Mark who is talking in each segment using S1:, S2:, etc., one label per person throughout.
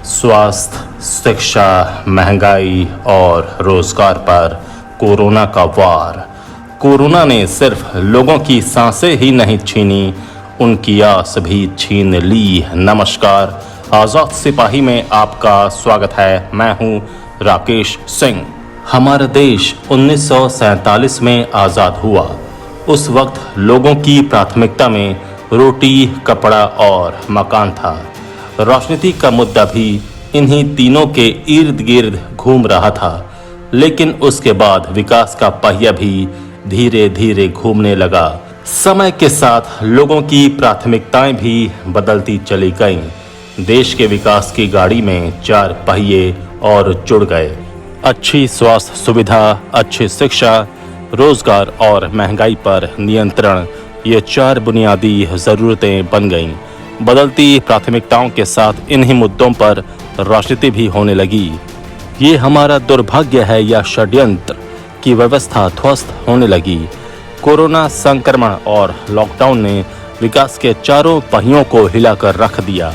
S1: स्वास्थ्य, शिक्षा, महंगाई और रोजगार पर कोरोना का वार। कोरोना ने सिर्फ लोगों की सांसें ही नहीं छीनी, उनकी आस भी छीन ली। नमस्कार, आज़ाद सिपाही में आपका स्वागत है। मैं हूं राकेश सिंह। हमारा देश 1947 में आज़ाद हुआ। उस वक्त लोगों की प्राथमिकता में रोटी, कपड़ा और मकान था। राजनीति का मुद्दा भी इन्हीं तीनों के इर्द गिर्द घूम रहा था। लेकिन उसके बाद विकास का पहिया भी धीरे धीरे घूमने लगा। समय के साथ लोगों की प्राथमिकताएं भी बदलती चली गईं। देश के विकास की गाड़ी में चार पहिए और जुड़ गए। अच्छी स्वास्थ्य सुविधा, अच्छी शिक्षा, रोजगार और महंगाई पर नियंत्रण, ये चार बुनियादी ज़रूरतें बन गईं। बदलती प्राथमिकताओं के साथ इन्हीं मुद्दों पर राजनीति भी होने लगी। ये हमारा दुर्भाग्य है या षड्यंत्र की व्यवस्था ध्वस्त होने लगी। कोरोना संक्रमण और लॉकडाउन ने विकास के चारों पहियों को हिलाकर रख दिया।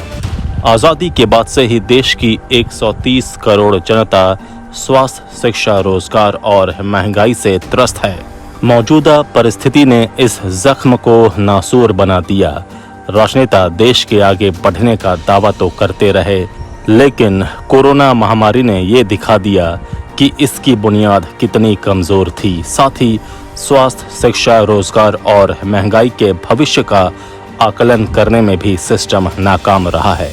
S1: आज़ादी के बाद से ही देश की 130 करोड़ जनता स्वास्थ्य, शिक्षा, रोजगार और महंगाई से त्रस्त है। मौजूदा परिस्थिति ने इस जख्म को नासूर बना दिया। राजनेता देश के आगे बढ़ने का दावा तो करते रहे, लेकिन कोरोना महामारी ने ये दिखा दिया कि इसकी बुनियाद कितनी कमज़ोर थी। साथ ही स्वास्थ्य, शिक्षा, रोजगार और महंगाई के भविष्य का आकलन करने में भी सिस्टम नाकाम रहा है।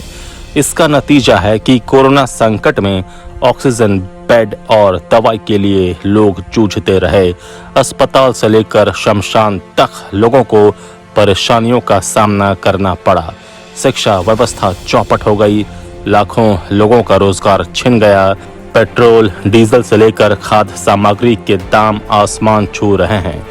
S1: इसका नतीजा है कि कोरोना संकट में ऑक्सीजन, बेड और दवाई के लिए लोग जूझते रहे। अस्पताल से लेकर शमशान तक लोगों को परेशानियों का सामना करना पड़ा। शिक्षा व्यवस्था चौपट हो गई, लाखों लोगों का रोजगार छिन गया। पेट्रोल, डीजल से लेकर खाद्य सामग्री के दाम आसमान छू रहे हैं।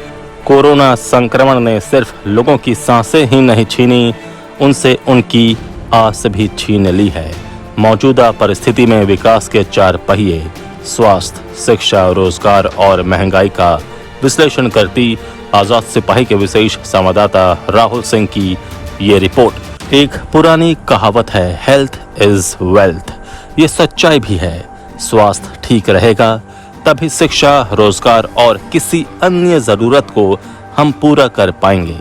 S1: कोरोना संक्रमण ने सिर्फ लोगों की सांसें ही नहीं छीनी, उनसे उनकी आस भी छीन ली है। मौजूदा परिस्थिति में विकास के चार पहिए स्वास्थ्य, शिक्षा, रोजगार और महंगाई का विश्लेषण करती आज़ाद सिपाही के विशेष संवाददाता राहुल सिंह की ये रिपोर्ट। एक पुरानी कहावत है, हेल्थ इज वेल्थ। ये सच्चाई भी है। स्वास्थ्य ठीक रहेगा तभी शिक्षा, रोजगार और किसी अन्य जरूरत को हम पूरा कर पाएंगे।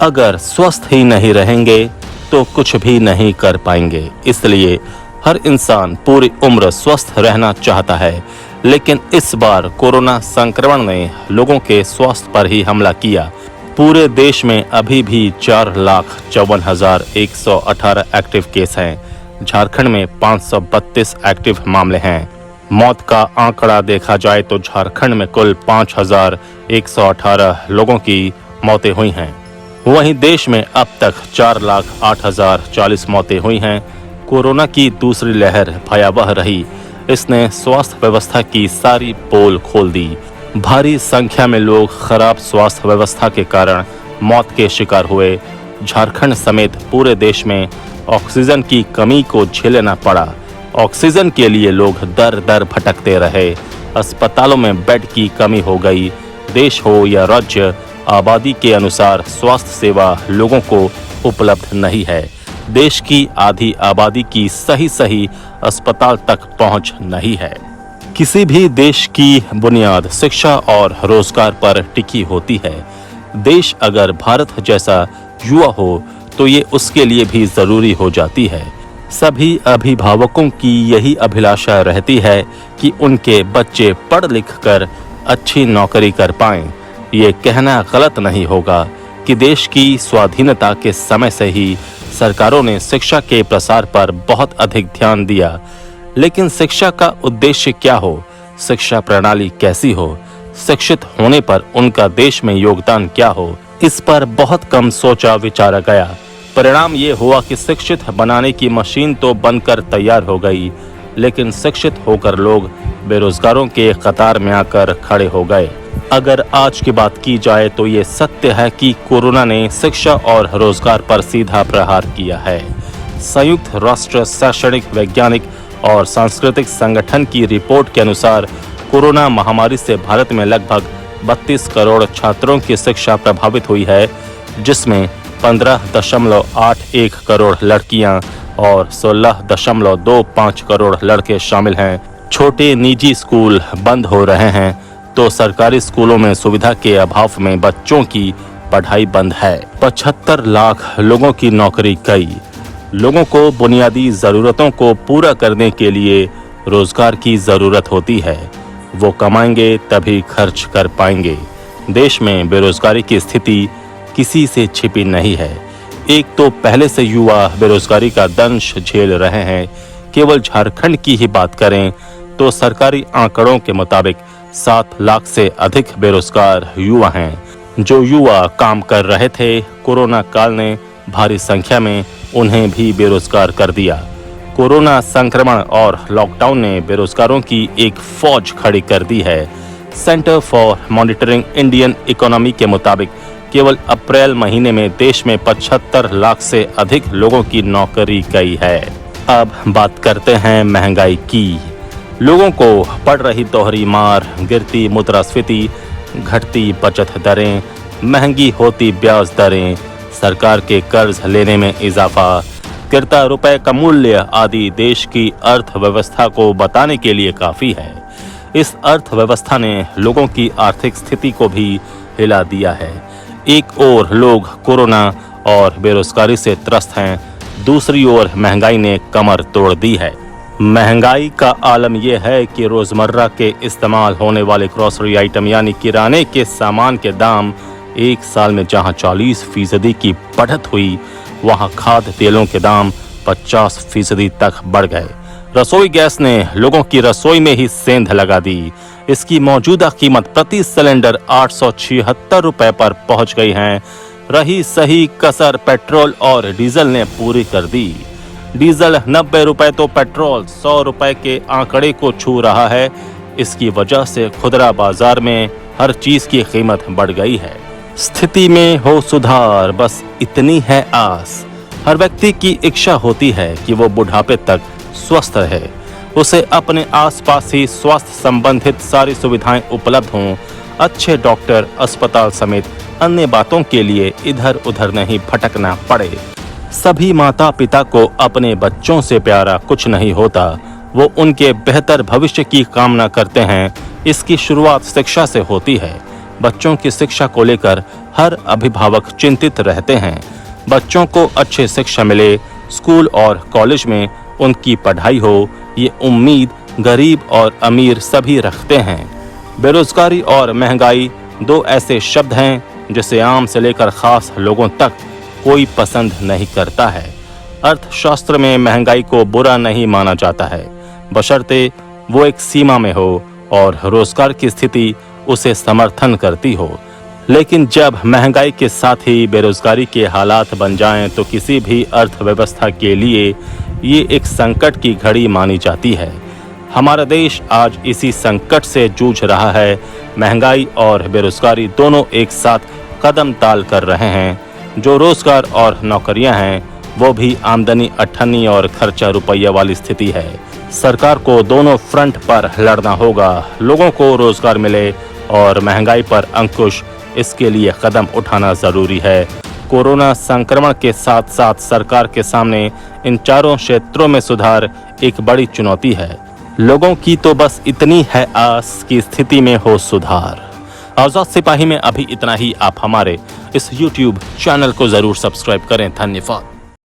S1: अगर स्वस्थ ही नहीं रहेंगे तो कुछ भी नहीं कर पाएंगे। इसलिए हर इंसान पूरी उम्र स्वस्थ रहना चाहता है, लेकिन इस बार कोरोना संक्रमण ने लोगों के स्वास्थ्य पर ही हमला किया। पूरे देश में अभी भी 4,54,118 एक्टिव केस हैं। झारखंड में 532 एक्टिव मामले हैं। मौत का आंकड़ा देखा जाए तो झारखंड में कुल 5,118 लोगों की मौतें हुई हैं। वहीं देश में अब तक 4,08,040 मौतें हुई हैं। कोरोना की दूसरी लहर भयावह रही। इसने स्वास्थ्य व्यवस्था की सारी पोल खोल दी। भारी संख्या में लोग खराब स्वास्थ्य व्यवस्था के कारण मौत के शिकार हुए। झारखंड समेत पूरे देश में ऑक्सीजन की कमी को झेलना पड़ा। ऑक्सीजन के लिए लोग दर दर भटकते रहे। अस्पतालों में बेड की कमी हो गई। देश हो या राज्य, आबादी के अनुसार स्वास्थ्य सेवा लोगों को उपलब्ध नहीं है। देश की आधी आबादी की सही अस्पताल तक पहुंच नहीं है। किसी भी देश की बुनियाद शिक्षा और रोजगार पर टिकी होती है। देश अगर भारत जैसा युवा हो तो ये उसके लिए भी जरूरी हो जाती है। सभी अभिभावकों की यही अभिलाषा रहती है कि उनके बच्चे पढ़ लिख कर अच्छी नौकरी कर पाएं। ये कहना गलत नहीं होगा कि देश की स्वाधीनता के समय से ही सरकारों ने शिक्षा के प्रसार पर बहुत अधिक ध्यान दिया। लेकिन शिक्षा का उद्देश्य क्या हो, शिक्षा प्रणाली कैसी हो, शिक्षित होने पर उनका देश में योगदान क्या हो, इस पर बहुत कम सोचा विचारा गया। परिणाम ये हुआ कि शिक्षित बनाने की मशीन तो बनकर तैयार हो गई, लेकिन शिक्षित होकर लोग बेरोजगारों के कतार में आकर खड़े हो गए। अगर आज की बात की जाए तो ये सत्य है कि कोरोना ने शिक्षा और रोजगार पर सीधा प्रहार किया है। संयुक्त राष्ट्र शैक्षणिक, वैज्ञानिक और सांस्कृतिक संगठन की रिपोर्ट के अनुसार कोरोना महामारी से भारत में लगभग 32 करोड़ छात्रों की शिक्षा प्रभावित हुई है, जिसमें 15.81 करोड़ लड़कियां और 16.25 करोड़ लड़के शामिल हैं। छोटे निजी स्कूल बंद हो रहे हैं तो सरकारी स्कूलों में सुविधा के अभाव में बच्चों की पढ़ाई बंद है। 75 लाख लोगों की नौकरी गई। लोगों को बुनियादी ज़रूरतों को पूरा करने के लिए रोजगार की ज़रूरत होती है। वो कमाएंगे तभी खर्च कर पाएंगे। देश में बेरोजगारी की स्थिति किसी से छिपी नहीं है। एक तो पहले से युवा बेरोजगारी का दंश झेल रहे हैं। केवल झारखंड की ही बात करें तो सरकारी आंकड़ों के मुताबिक 7 लाख से अधिक बेरोजगार युवा हैं। जो युवा काम कर रहे थे, कोरोना काल ने भारी संख्या में उन्हें भी बेरोजगार कर दिया। कोरोना संक्रमण और लॉकडाउन ने बेरोजगारों की एक फौज खड़ी कर दी है। Centre for monitoring Indian economy के मुताबिक केवल अप्रैल महीने में देश में 75 लाख से अधिक लोगों की नौकरी गई है। अब बात करते हैं महंगाई की। लोगों को पड़ रही दोहरी मार, गिरती मुद्रास्फीति, घटती बचत दरें, महंगी होती ब्याज दरें, सरकार के कर्ज लेने में इजाफा, गिरता रुपए का मूल्य आदि देश की अर्थव्यवस्था को बताने के लिए काफी है। इस अर्थव्यवस्था ने लोगों की आर्थिक स्थिति को भी हिला दिया है। एक ओर लोग कोरोना और बेरोजगारी से त्रस्त हैं, दूसरी ओर महंगाई ने कमर तोड़ दी है। महंगाई का आलम यह है कि रोजमर्रा के इस्तेमाल होने वाले ग्रोसरी आइटम यानी किराने के सामान के दाम एक साल में जहां 40% की बढ़त हुई, वहां खाद्य तेलों के दाम 50% तक बढ़ गए। रसोई गैस ने लोगों की रसोई में ही सेंध लगा दी। इसकी मौजूदा कीमत प्रति सिलेंडर 876 रुपए पर पहुंच गई है। रही सही कसर पेट्रोल और डीजल ने पूरी कर दी। डीजल 90 रुपए तो पेट्रोल 100 रुपए के आंकड़े को छू रहा है। इसकी वजह से खुदरा बाजार में हर चीज की कीमत बढ़ गई है। स्थिति में हो सुधार, बस इतनी है आस। हर व्यक्ति की इच्छा होती है कि वो बुढ़ापे तक स्वस्थ रहे, उसे अपने आसपास ही स्वास्थ्य संबंधित सारी सुविधाएं उपलब्ध हों, अच्छे डॉक्टर, अस्पताल समेत अन्य बातों के लिए इधर उधर नहीं भटकना पड़े। सभी माता पिता को अपने बच्चों से प्यारा कुछ नहीं होता। वो उनके बेहतर भविष्य की कामना करते हैं। इसकी शुरुआत शिक्षा से होती है। बच्चों की शिक्षा को लेकर हर अभिभावक चिंतित रहते हैं। बच्चों को अच्छी शिक्षा मिले, स्कूल और कॉलेज में उनकी पढ़ाई हो, ये उम्मीद गरीब और अमीर सभी रखते हैं। बेरोजगारी और महंगाई दो ऐसे शब्द हैं जिसे आम से लेकर खास लोगों तक कोई पसंद नहीं करता है। अर्थशास्त्र में महंगाई को बुरा नहीं माना जाता है, बशर्ते वो एक सीमा में हो और रोजगार की स्थिति उसे समर्थन करती हो। लेकिन जब महंगाई के साथ ही बेरोजगारी के हालात बन जाएं तो किसी भी अर्थव्यवस्था के लिए ये एक संकट की घड़ी मानी जाती है। हमारा देश आज इसी संकट से जूझ रहा है। महंगाई और बेरोजगारी दोनों एक साथ कदम ताल कर रहे हैं। जो रोजगार और नौकरियां हैं वो भी आमदनी अठन्नी और खर्चा रुपया वाली स्थिति है। सरकार को दोनों फ्रंट पर लड़ना होगा। लोगों को रोजगार मिले और महंगाई पर अंकुश, इसके लिए कदम उठाना जरूरी है। कोरोना संक्रमण के साथ साथ सरकार के सामने इन चारों क्षेत्रों में सुधार एक बड़ी चुनौती है। लोगों की तो बस इतनी है आस कि स्थिति में हो सुधार। आजाद सिपाही में अभी इतना ही। आप हमारे इस YouTube चैनल को जरूर सब्सक्राइब करें। धन्यवाद।